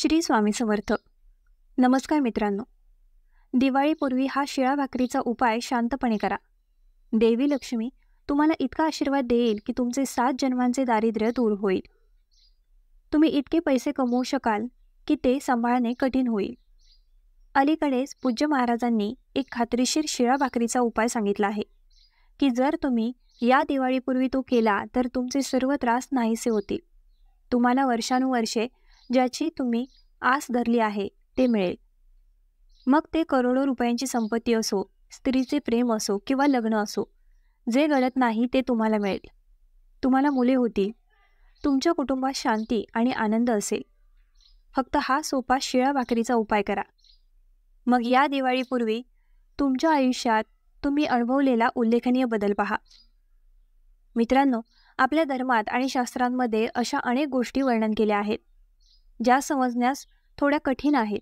श्री स्वामी समर्थ. नमस्कार मित्रांनो. दिवाळीपूर्वी हा शिळा भाकरीचा उपाय शांतपणे करा. देवी लक्ष्मी तुम्हाला इतका आशीर्वाद देईल की तुमचे 7 जन्मांचे दारिद्र्य दूर होईल. तुम्ही इतके पैसे कमवू शकाल की ते सांभाळणे कठीण होईल. अलीकडेच पूज्य महाराजांनी एक खात्रीशीर शिळा भाकरीचा उपाय सांगितला आहे की जर तुम्ही या दिवाळीपूर्वी तो केला तर तुमचे सर्व त्रास नाहीसे होतील. तुम्हाला वर्षानुवर्षे ज्याची तुम्ही आस धरली आहे ते मिळेल. मग ते करोडो रुपयांची संपत्ती असो, स्त्रीचे प्रेम असो किंवा लग्न असो, जे गळत नाही ते तुम्हाला मिळेल. तुम्हाला मुले होतील. तुमच्या कुटुंबात शांती आणि आनंद असेल. फक्त हा सोपा शिळा भाकरीचा उपाय करा. मग या दिवाळीपूर्वी तुमच्या आयुष्यात तुम्ही अनुभवलेला उल्लेखनीय बदल पहा. मित्रांनो, आपल्या धर्मात आणि शास्त्रांमध्ये अशा अनेक गोष्टी वर्णन केल्या आहेत ज्या समजण्यास थोड्या कठीण आहेत,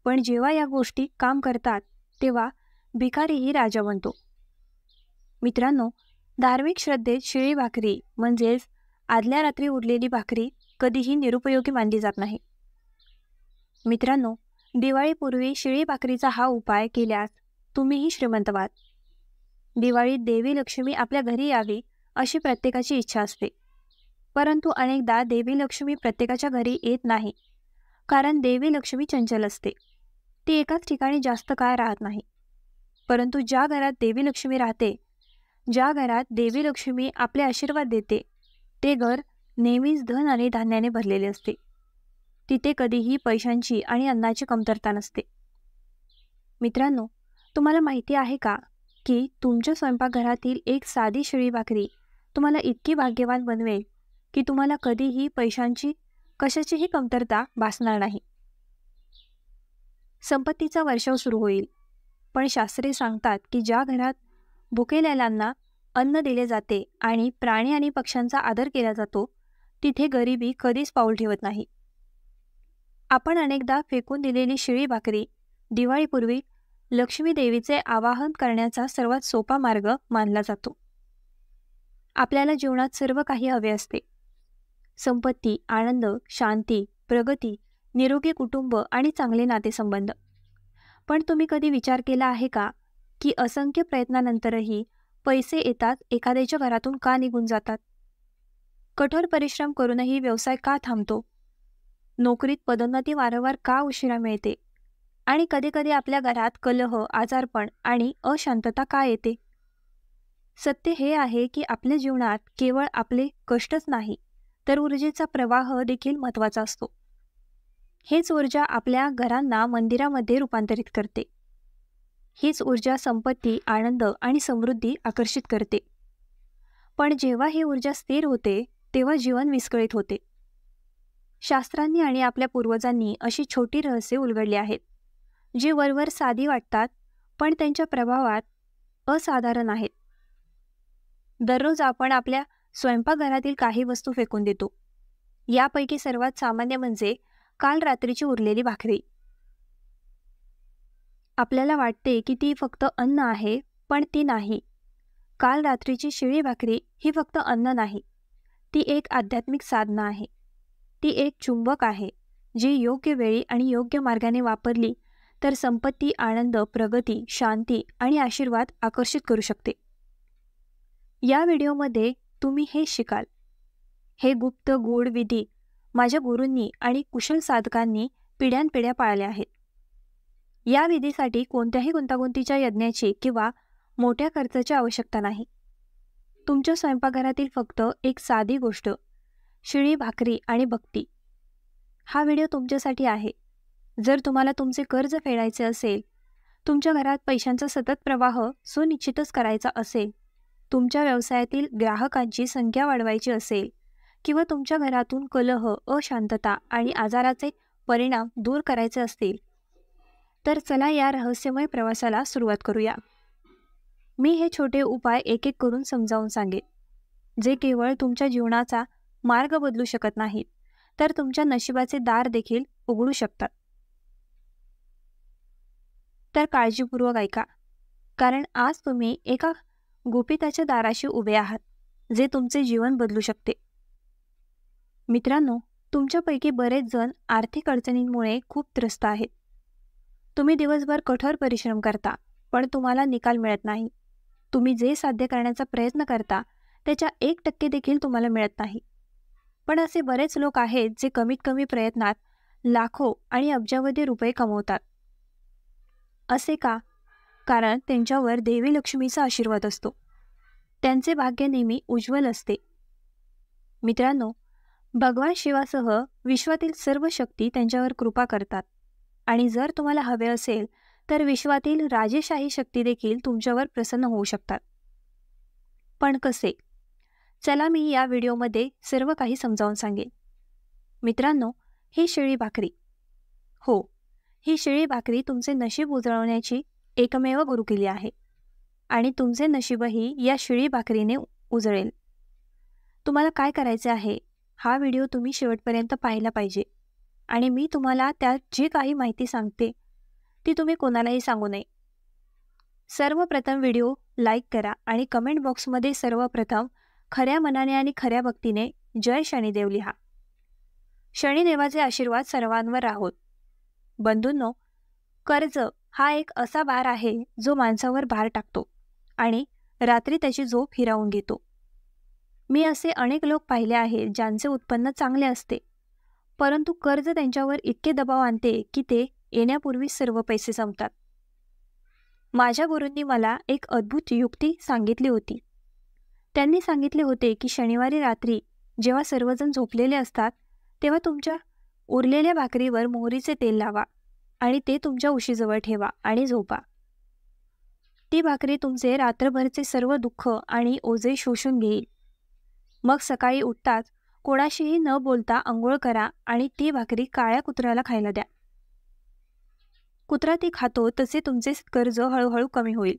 पण जेव्हा या गोष्टी काम करतात तेव्हा भिकारीही राजा बनतो. मित्रांनो, धार्मिक श्रद्धेत शिळी भाकरी म्हणजेच आदल्या रात्री उरलेली भाकरी कधीही निरुपयोगी मानली जात नाही. मित्रांनो, दिवाळीपूर्वी शिळी भाकरीचा हा उपाय केल्यास तुम्हीही श्रीमंत व्हाल. दिवाळीत देवी लक्ष्मी आपल्या घरी यावी अशी प्रत्येकाची इच्छा असते, परंतु अनेकदा देवी लक्ष्मी प्रत्येकाच्या घरी येत नाही, कारण देवी लक्ष्मी चंचल असते. ती एकाच ठिकाणी जास्त काळ राहत नाही. परंतु ज्या घरात देवी लक्ष्मी राहते, ज्या घरात देवी लक्ष्मी आपले आशीर्वाद देते, ते घर नेहमीच धन आणि धान्याने भरलेले असते. तिथे कधीही पैशांची आणि अन्नाची कमतरता नसते. मित्रांनो, तुम्हाला माहिती आहे का की तुमच्या स्वयंपाकघरातील एक साधी शिळी भाकरी तुम्हाला इतकी भाग्यवान बनवेल की तुम्हाला कधीही पैशांची कशाचीही कमतरता भासणार नाही. संपत्तीचा वर्षाव सुरू होईल. पण शास्त्रे सांगतात की ज्या घरात भुकेलेल्यांना अन्न दिले जाते आणि प्राणी आणि पक्ष्यांचा आदर केला जातो, तिथे गरिबी कधीच पाऊल ठेवत नाही. आपण अनेकदा फेकून दिलेली शिळी भाकरी दिवाळीपूर्वी लक्ष्मी देवीचे आवाहन करण्याचा सर्वात सोपा मार्ग मानला जातो. आपल्याला जीवनात सर्व काही हवे असते. संपत्ती, आनंद, शांती, प्रगती, निरोगी कुटुंब आणि चांगले नातेसंबंध. पण तुम्ही कधी विचार केला आहे का की असंख्य प्रयत्नानंतरही पैसे येतात एखाद्याच्या घरातून का निघून जातात? कठोर परिश्रम करूनही व्यवसाय का थांबतो? नोकरीत पदोन्नती वारंवार का उशिरा मिळते? आणि कधीकधी आपल्या घरात कलह, आजारपण आणि अशांतता का येते? सत्य हे आहे की आपल्या जीवनात केवळ आपले कष्टच नाही, तर ऊर्जेचा प्रवाह देखील महत्त्वाचा असतो. हीच ऊर्जा आपल्या घरांना मंदिरामध्ये रूपांतरित करते. हीच ऊर्जा संपत्ती, आनंद आणि समृद्धी आकर्षित करते. पण जेव्हा ही ऊर्जा स्थिर होते तेव्हा जीवन विस्कळीत होते. शास्त्रांनी आणि आपल्या पूर्वजांनी अशी छोटी रहस्ये उलगडली आहेत जी वरवर साधी वाटतात, पण त्यांच्या प्रभावात असाधारण आहेत. दररोज आपण आपल्या स्वयंपाकघरातील काही वस्तू फेकून देतो. यापैकी सर्वात सामान्य म्हणजे काल रात्रीची उरलेली भाकरी. आपल्याला वाटते की ती फक्त अन्न आहे, पण ती नाही. काल रात्रीची शिळी भाकरी ही फक्त अन्न नाही, ती एक आध्यात्मिक साधना आहे. ती एक चुंबक आहे जी योग्य वेळी आणि योग्य मार्गाने वापरली तर संपत्ती, आनंद, प्रगती, शांती आणि आशीर्वाद आकर्षित करू शकते. या व्हिडिओमध्ये तुम्ही हे शिकाल. हे गुप्त गूढ विधी माझ्या गुरूंनी आणि कुशल साधकांनी पिढ्यानपिढ्या पाळल्या आहेत. या विधीसाठी कोणत्याही गुंतागुंतीच्या यज्ञाची किंवा मोठ्या खर्चाची आवश्यकता नाही. तुमच्या स्वयंपाकघरातील फक्त एक साधी गोष्ट, शिळी भाकरी आणि भक्ती. हा व्हिडिओ तुमच्यासाठी आहे. जर तुम्हाला तुमचे कर्ज फेडायचे असेल, तुमच्या घरात पैशांचा सतत प्रवाह सुनिश्चितच करायचा असेल, तुमच्या व्यवसायातील ग्राहकांची संख्या वाढवायची असेल किंवा तुमच्या घरातून कलह, अशांतता आणि आजाराचे परिणाम दूर करायचे असतील, तर चला या रहस्यमय प्रवासाला सुरुवात करूया. मी हे छोटे उपाय एक एक करून समजावून सांगेन, जे केवळ तुमच्या जीवनाचा मार्ग बदलू शकत नाहीत, तर तुमच्या नशिबाचे दार देखील उघडू शकतात. तर काळजीपूर्वक ऐका, कारण आज तुम्ही एका गुपिताच्या दाराशी उभे आहात, जे तुमचे जीवन बदलू शकते. मित्रांनो, तुमच्यापैकी बरेच जण आर्थिक अडचणींमुळे खूप त्रस्त आहेत. तुम्ही दिवसभर कठोर परिश्रम करता, पण तुम्हाला निकाल मिळत नाही. तुम्ही जे साध्य करण्याचा प्रयत्न करता त्याच्या 1% देखील तुम्हाला मिळत नाही. पण असे बरेच लोक आहेत जे कमीत कमी प्रयत्नात लाखो आणि अब्जावधी रुपये कमवतात. असे का? कारण त्यांच्यावर देवी लक्ष्मीचा आशीर्वाद असतो. त्यांचे भाग्य नेहमी उज्ज्वल असते. मित्रांनो, भगवान शिवासह विश्वातील सर्व शक्ती त्यांच्यावर कृपा करतात आणि जर तुम्हाला हवे असेल तर विश्वातील राजेशाही शक्ती देखील तुमच्यावर प्रसन्न होऊ शकतात. पण कसे? चला मी या व्हिडिओमध्ये सर्व काही समजावून सांगेन. मित्रांनो, ही शिळी भाकरी. हो, ही शिळी भाकरी तुमचे नशीब उजळवण्याची एकमेव गुरुकिल्ली आहे आणि तुमचे नशीबही या शिळी भाकरीने उजळेल. तुम्हाला काय करायचे आहे? हा व्हिडिओ तुम्ही शेवटपर्यंत पाहिला पाहिजे आणि मी तुम्हाला त्यात जी काही माहिती सांगते ती तुम्ही कोणालाही सांगू नये. सर्वप्रथम व्हिडिओ लाईक करा आणि कमेंट बॉक्समध्ये सर्वप्रथम खऱ्या मनाने आणि खऱ्या भक्तीने जय शनिदेव लिहा. शनिदेवाचे आशीर्वाद सर्वांवर राहोत. बंधूंनो, कर्ज हा एक असा भार आहे जो माणसावर भार टाकतो आणि रात्री त्याची झोप हिरावून घेतो. मी असे अनेक लोक पाहिले आहेत ज्यांचे उत्पन्न चांगले असते, परंतु कर्ज त्यांच्यावर इतके दबाव आणते की ते येण्यापूर्वी सर्व पैसे संपतात. माझ्या गुरूंनी मला एक अद्भुत युक्ती सांगितली होती. त्यांनी सांगितले होते की शनिवारी रात्री जेव्हा सर्वजण झोपलेले असतात तेव्हा तुमच्या उरलेल्या भाकरीवर मोहरीचे तेल लावा आणि ते तुमच्या उशीजवळ ठेवा आणि झोपा. ती भाकरी तुमचे रात्रभरचे सर्व दुःख आणि ओझे शोषून घेईल. मग सकाळी उठताच कोणाशीही न बोलता अंघोळ करा आणि ती भाकरी काळ्या कुत्र्याला खायला द्या. कुत्रा ती खातो तसे तुमचे कर्ज हळूहळू कमी होईल.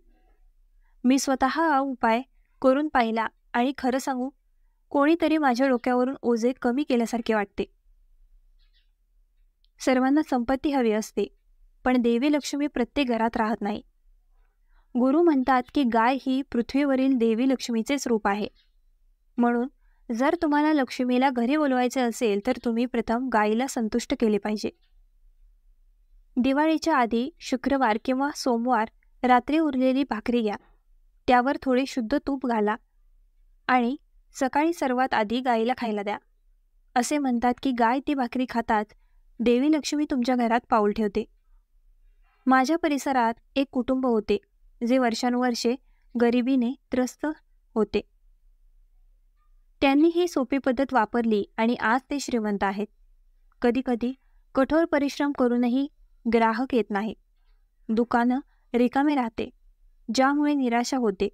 मी स्वतः हा उपाय करून पाहिला आणि खरं सांगू, कोणीतरी माझ्या डोक्यावरून ओझे कमी केल्यासारखे वाटते. सर्वांना संपत्ती हवी असते, पण देवी लक्ष्मी प्रत्येक घरात राहत नाही. गुरु म्हणतात की गाय ही पृथ्वीवरील देवी लक्ष्मीचेच रूप आहे. म्हणून जर तुम्हाला लक्ष्मीला घरी बोलवायचे असेल तर तुम्ही प्रथम गायीला संतुष्ट केले पाहिजे. दिवाळीच्या आधी शुक्रवार किंवा सोमवार रात्री उरलेली भाकरी घ्या, त्यावर थोडे शुद्ध तूप घाला आणि सकाळी सर्वात आधी गायीला खायला द्या. असे म्हणतात की गाय ती भाकरी खाताच देवी लक्ष्मी तुमच्या घरात पाऊल ठेवते. माझ्या परिसरात एक कुटुंब होते जे वर्षानुवर्षे गरिबीने त्रस्त होते. त्यांनी ही सोपी पद्धत वापरली आणि आज ते श्रीमंत आहेत. कधीकधी कठोर परिश्रम करूनही ग्राहक येत नाही. दुकानं रिकामे राहते, ज्यामुळे निराशा होते.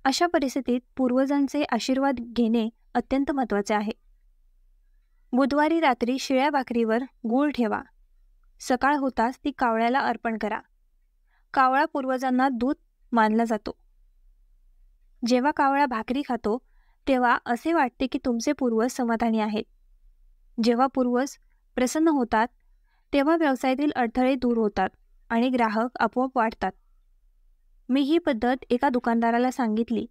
अशा परिस्थितीत पूर्वजांचे आशीर्वाद घेणे अत्यंत महत्त्वाचे आहे. बुधवारी रात्री शिळ्या भाकरीवर गूळ ठेवा. सकाळ होताच ती कावळ्याला अर्पण करा. कावळा पूर्वजांना दूत मानला जातो. जेव्हा कावळा भाकरी खातो तेव्हा असे वाटते की तुमचे पूर्वज समाधानी आहेत. जेव्हा पूर्वज प्रसन्न होतात तेव्हा व्यवसायातील अडथळे दूर होतात आणि ग्राहक आपोआप वाढतात. मी ही पद्धत एका दुकानदाराला सांगितली.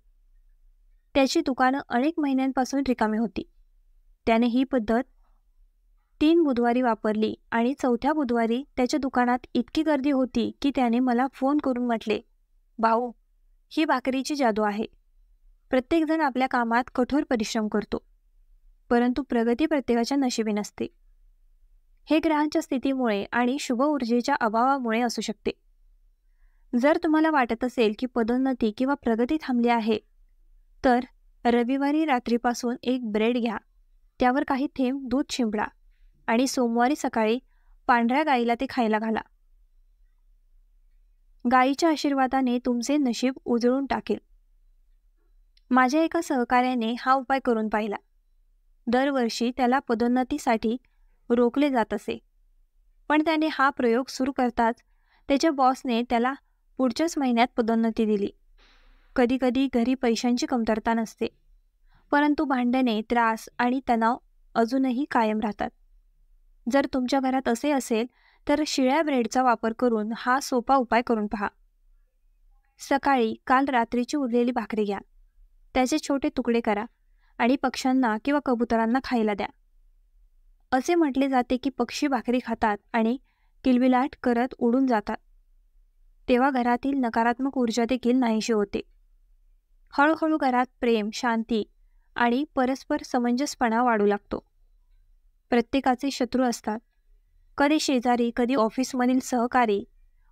त्याची दुकानं अनेक महिन्यांपासून रिकामी होती. त्याने ही पद्धत 3 बुधवारी वापरली आणि 4थ्या बुधवारी त्याच्या दुकानात इतकी गर्दी होती की त्याने मला फोन करून म्हटले, भाऊ, ही भाकरीची जादू आहे. प्रत्येकजण आपल्या कामात कठोर परिश्रम करतो, परंतु प्रगती प्रत्येकाच्या नशिबी नसते. हे ग्रहांच्या स्थितीमुळे आणि शुभ ऊर्जेच्या अभावामुळे असू शकते. जर तुम्हाला वाटत असेल की पदोन्नती किंवा प्रगती थांबली आहे तर रविवारी रात्रीपासून एक ब्रेड घ्या, त्यावर काही थेंब दूध शिंपडा आणि सोमवारी सकाळी पांढऱ्या गाईला ते खायला घाला. गाईच्या आशीर्वादाने तुमचे नशीब उजळून टाकेल. माझ्या एका सहकार्याने हा उपाय करून पाहिला. दरवर्षी त्याला पदोन्नतीसाठी रोखले जात असे, पण त्याने हा प्रयोग सुरू करताच त्याच्या बॉसने त्याला पुढच्याच महिन्यात पदोन्नती दिली. कधीकधी घरी पैशांची कमतरता नसते, परंतु भांडणे, त्रास आणि तणाव अजूनही कायम राहतात. जर तुमच्या घरात असे असेल तर शिळ्या ब्रेडचा वापर करून हा सोपा उपाय करून पहा. सकाळी काल रात्रीची उरलेली भाकरी घ्या, त्याचे छोटे तुकडे करा आणि पक्ष्यांना किंवा कबुतरांना खायला द्या. असे म्हटले जाते की पक्षी भाकरी खातात आणि किलबिलाट करत उडून जातात, तेव्हा घरातील नकारात्मक ऊर्जा देखील नाहीशी होते. हळूहळू घरात प्रेम, शांती आणि परस्पर समंजसपणा वाढू लागतो. प्रत्येकाचे शत्रू असतात. कधी शेजारी, कधी ऑफिसमधील सहकारी,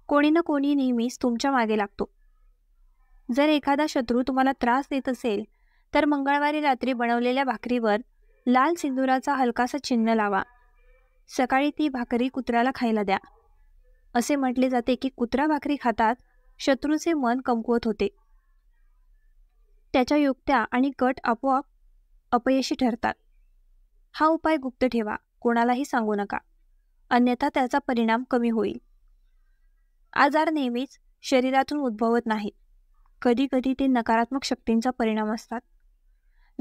कोणी ना कोणी नेहमीच तुमच्या मागे लागतो. जर एखादा शत्रू तुम्हाला त्रास देत असेल तर मंगळवारी रात्री बनवलेल्या भाकरीवर लाल सिंदुराचा हलकासा चिन्ह लावा. सकाळी ती भाकरी कुत्र्याला खायला द्या. असे म्हटले जाते की कुत्रा भाकरी खातात शत्रूचे मन कमकुवत होते. त्याच्या युक्त्या आणि कट आपोआप अपयशी ठरतात. हा उपाय गुप्त ठेवा, कोणालाही सांगू नका, अन्यथा त्याचा परिणाम कमी होईल. आजार नेहमीच शरीरातून उद्भवत नाहीत. कधी कधी ते नकारात्मक शक्तींचा परिणाम असतात.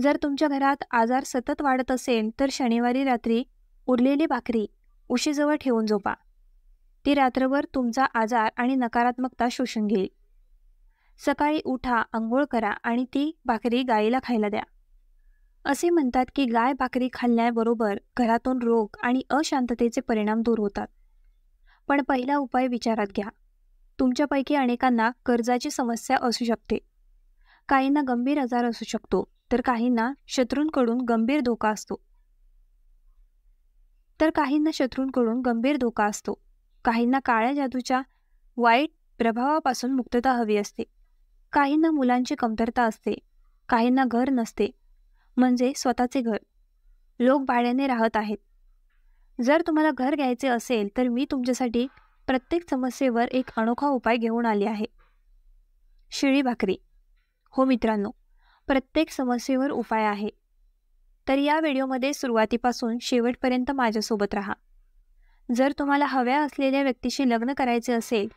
जर तुमच्या घरात आजार सतत वाढत असेल तर शनिवारी रात्री उरलेली भाकरी उशीजवळ ठेवून झोपा. ती रात्रभर तुमचा आजार आणि नकारात्मकता शोषून घेईल. सकाळी उठा, आंघोळ करा आणि ती भाकरी गायीला खायला द्या. असे म्हणतात की गाय भाकरी खाल्ल्याबरोबर घरातून रोग आणि अशांततेचे परिणाम दूर होतात. पण पहिला उपाय विचारात घ्या. तुमच्यापैकी अनेकांना कर्जाची समस्या असू शकते. काहींना गंभीर आजार असू शकतो, तर काहींना शत्रूंकडून गंभीर धोका असतो. काहींना काळ्या जादूच्या वाईट प्रभावापासून मुक्तता हवी असते. काहींना मुलांची कमतरता असते. काहींना घर नसते, म्हणजे स्वतःचे घर. लोक भाड्याने राहत आहेत. जर तुम्हाला घर घ्यायचे असेल तर मी तुमच्यासाठी प्रत्येक समस्येवर एक अनोखा उपाय घेऊन आली आहे. शिळी भाकरी. हो मित्रांनो, प्रत्येक समस्येवर उपाय आहे. तर या व्हिडिओमध्ये सुरुवातीपासून शेवटपर्यंत माझ्यासोबत राहा. जर तुम्हाला हव्या असलेल्या व्यक्तीशी लग्न करायचे असेल,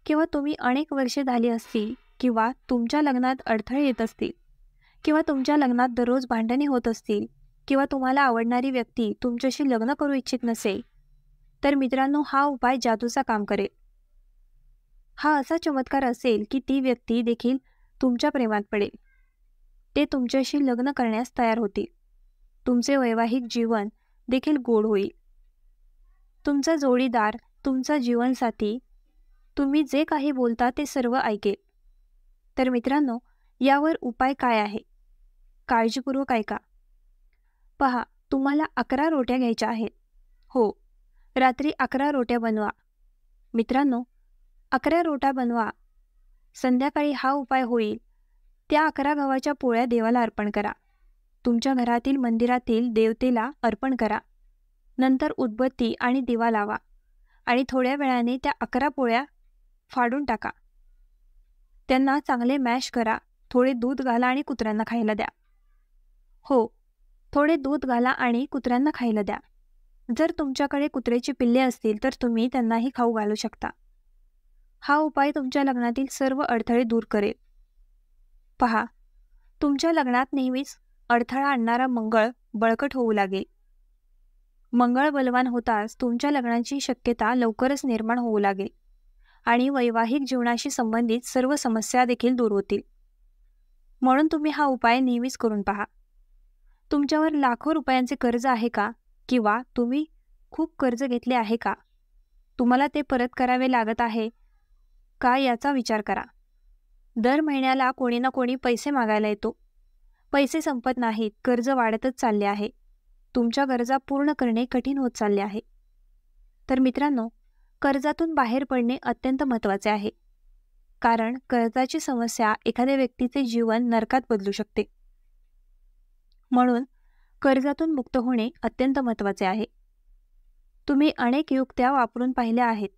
किंवा तुम्ही अनेक वर्षे झाली असतील, किंवा तुमच्या लग्नात अडथळे येत असतील, किंवा तुमच्या लग्नात दररोज भांडणे होत असतील, किंवा तुम्हाला आवडणारी व्यक्ती तुमच्याशी लग्न करू इच्छित नसेल, तर मित्रांनो, हा उपाय जादूचा काम करेल. हा असा चमत्कार असेल की ती व्यक्ती देखील तुमच्या प्रेमात पडेल. ते तुमच्याशी लग्न करण्यास तयार होतील. तुमचे वैवाहिक जीवन देखील गोड होईल. तुमचा जोडीदार, तुमचा जीवनसाथी, तुम्ही जे काही बोलता ते सर्व ऐकेल. तर मित्रांनो, यावर उपाय काय आहे? काळजीपूर्वक ऐका. पहा, तुम्हाला 11 रोट्या घ्यायच्या आहेत. हो, रात्री 11 रोट्या बनवा. मित्रांनो, 11 रोट्या बनवा. संध्याकाळी हा उपाय होईल त्या 11 गव्हाच्या पोळ्या देवाला अर्पण करा. तुमच्या घरातील मंदिरातील देवतेला अर्पण करा. नंतर उदबत्ती आणि दिवा लावा आणि थोड्या वेळाने त्या 11 पोळ्या फाडून टाका. त्यांना चांगले मॅश करा. थोडे दूध घाला आणि कुत्र्यांना खायला द्या. हो, थोडे दूध घाला आणि कुत्र्यांना खायला द्या. जर तुमच्याकडे कुत्र्याची पिल्ले असतील तर तुम्ही त्यांनाही खाऊ घालू शकता. हा उपाय तुमच्या लग्नातील सर्व अडथळे दूर करेल. पहा, तुमच्या लग्नात नेहमीच अडथळा आणणारा मंगळ बळकट होऊ लागेल. मंगळ बलवान होताच तुमच्या लग्नाची शक्यता लवकरच निर्माण होऊ लागेल आणि वैवाहिक जीवनाशी संबंधित सर्व समस्या देखील दूर होतील. म्हणून तुम्ही हा उपाय नेहमीच करून पहा. तुमच्यावर लाखो रुपयांचे कर्ज आहे का? किंवा तुम्ही खूप कर्ज घेतले आहे का? तुम्हाला ते परत करावे लागत आहे का याचा विचार करा. दर महिन्याला कोणी ना कोणी पैसे मागायला येतो. पैसे संपत नाहीत, कर्ज वाढतच चालले आहे. तुमच्या गरजा पूर्ण करणे कठीण होत चालले आहे. तर मित्रांनो, कर्जातून बाहेर पडणे अत्यंत महत्त्वाचे आहे. कारण कर्जाची समस्या एखाद्या व्यक्तीचे जीवन नरकात बदलू शकते. म्हणून कर्जातून मुक्त होणे अत्यंत महत्त्वाचे आहे. तुम्ही अनेक युक्त्या वापरून पाहिल्या आहेत,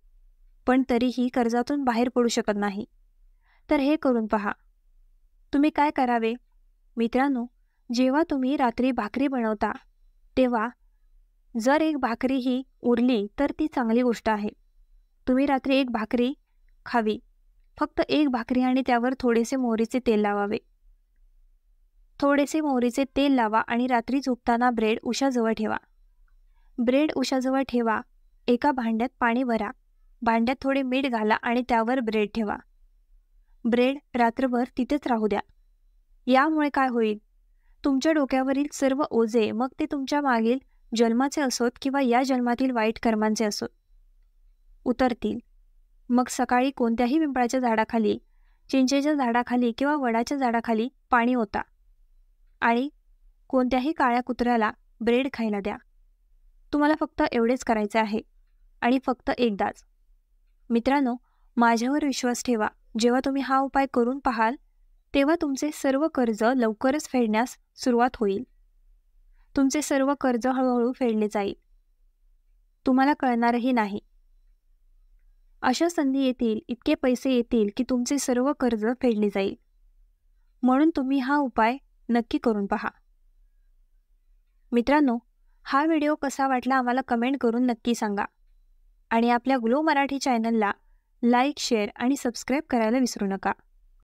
पण तरीही कर्जातून बाहेर पडू शकत नाही. तर हे करून पहा. तुम्ही काय करावे? मित्रांनो, जेव्हा तुम्ही रात्री भाकरी बनवता तेव्हा जर एक भाकरी ही उरली तर ती चांगली गोष्ट आहे. तुम्ही रात्री एक भाकरी खावी. फक्त एक भाकरी आणि त्यावर थोडेसे मोहरीचे तेल लावावे. थोडेसे मोहरीचे तेल लावा आणि रात्री झोपताना ब्रेड उशाजवळ ठेवा. ब्रेड उशाजवळ ठेवा. एका भांड्यात पाणी भरा. भांड्यात थोडे मीठ घाला आणि त्यावर ब्रेड ठेवा. ब्रेड रात्रभर तिथेच राहू द्या. यामुळे काय होईल? तुमच्या डोक्यावरील सर्व ओझे, मग ते तुमच्या मागील जन्माचे असोत किंवा या जन्मातील वाईट कर्मांचे असोत, उतरतील. मग सकाळी कोणत्याही पिंपळाच्या झाडाखाली, चिंचेच्या झाडाखाली किंवा वडाच्या झाडाखाली पाणी ओता आणि कोणत्याही काळ्या कुत्र्याला ब्रेड खायला द्या. तुम्हाला फक्त एवढेच करायचे आहे आणि फक्त एकदाच. मित्रांनो, माझ्यावर विश्वास ठेवा. जेव्हा तुम्ही हा उपाय करून पाहाल तेव्हा तुमचे सर्व कर्ज लवकरच फेडण्यास सुरुवात होईल. तुमचे सर्व कर्ज हळूहळू फेडले जाईल. तुम्हाला कळणारही नाही. अशा संधी येतील, इतके पैसे येतील की तुमचे सर्व कर्ज फेडले जाईल. म्हणून तुम्ही हा उपाय नक्की करून पहा. मित्रांनो, हा व्हिडिओ कसा वाटला आम्हाला कमेंट करून नक्की सांगा आणि आपल्या ग्लो मराठी चॅनलला लाईक, शेअर आणि सबस्क्राईब करायला विसरू नका.